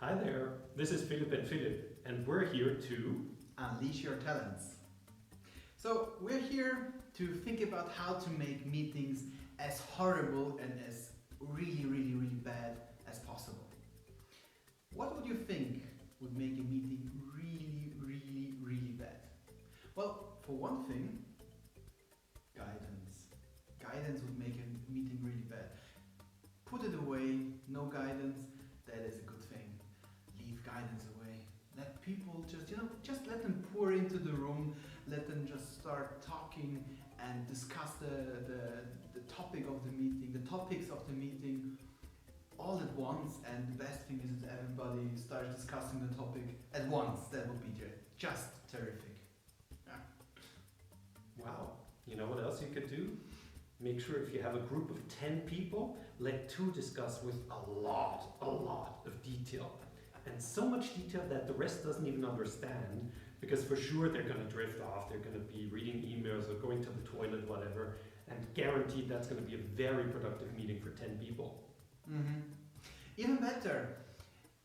Hi there, this is Philip and Philipp, and we're here to unleash your talents. So we're here to think about how to make meetings as horrible and as really bad as possible. What would you think would make a meeting really bad? Well, for one thing, guidance. Guidance would make a meeting really bad. Put it away, no guidance, that is a good thing. Leave guidance away. Let people just let them pour into the room, let them just start talking and discuss the topic of the meeting, the topics of the meeting all at once. And the best thing is that everybody starts discussing the topic at once. That would be just terrific. Yeah. wow. You know what else you could do? Make sure if you have a group of 10 people, let 2 discuss with a lot of detail. And so much detail that the rest doesn't even understand, because for sure they're going to drift off, they're going to be reading emails or going to the toilet, whatever, and guaranteed that's going to be a very productive meeting for 10 people. Even better,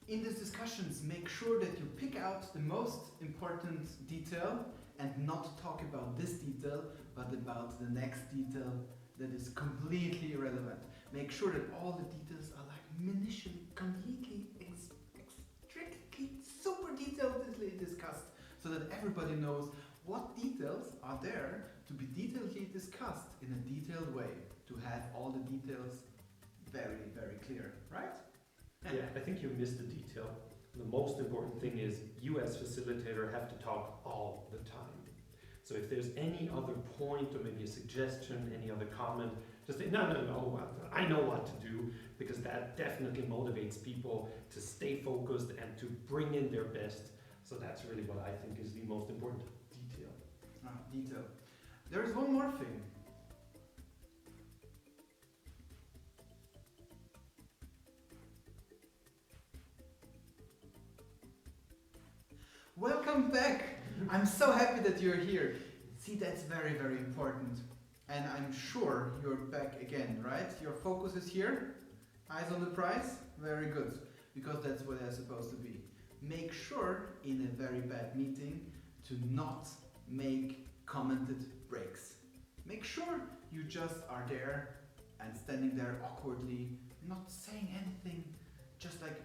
in these discussions, make sure that you pick out the most important detail and not talk about this detail, but about the next detail that is completely irrelevant. Make sure that all the details are like minutiae, completely, strictly, super detailedly discussed, so that everybody knows what details are there to be detailedly discussed in a detailed way, to have all the details very clear, right? Yeah, I think you missed the detail. The most important thing is you as facilitator have to talk all the time. So if there's any other point or maybe a suggestion, any other comment, just say, no, I know what to do, because that definitely motivates people to stay focused and to bring in their best. So that's really what I think is the most important detail. Detail. There is one more thing. Welcome back! I'm so happy that you're here. See, that's very important. And I'm sure you're back again, right? Your focus is here, eyes on the prize, very good. Because that's what they're supposed to be. Make sure in a very bad meeting to not make commented breaks. Make sure you just are there and standing there awkwardly, not saying anything, just like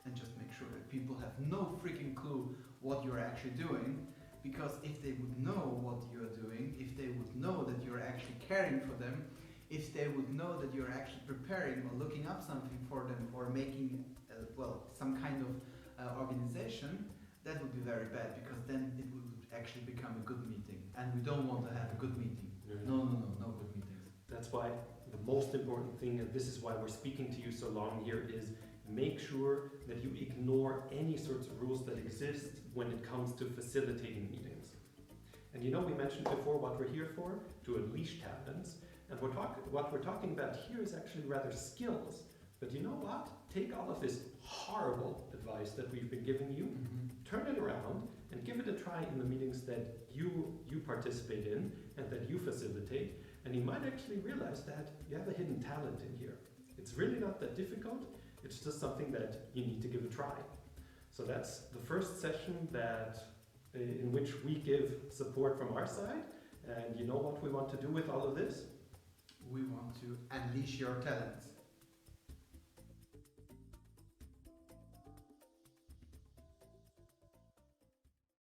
and just make sure that people have no freaking clue what you're actually doing, because if they would know what you're doing, if they would know that you're actually caring for them, if they would know that you're actually preparing or looking up something for them or making some kind of organization, that would be very bad, because then it would actually become a good meeting, and we don't want to have a good meeting. No good meetings. That's why the most important thing, and this is why we're speaking to you so long here, is make sure that you ignore any sorts of rules that exist when it comes to facilitating meetings. And you know, we mentioned before what we're here for, to unleash talents. And what we're talking about here is actually rather skills. But you know what? Take all of this horrible advice that we've been giving you, turn it around, and give it a try in the meetings that you participate in and that you facilitate. And you might actually realize that you have a hidden talent in here. It's really not that difficult. It's just something that you need to give a try. So that's the first session in which we give support from our side. And you know what we want to do with all of this? We want to unleash your talents.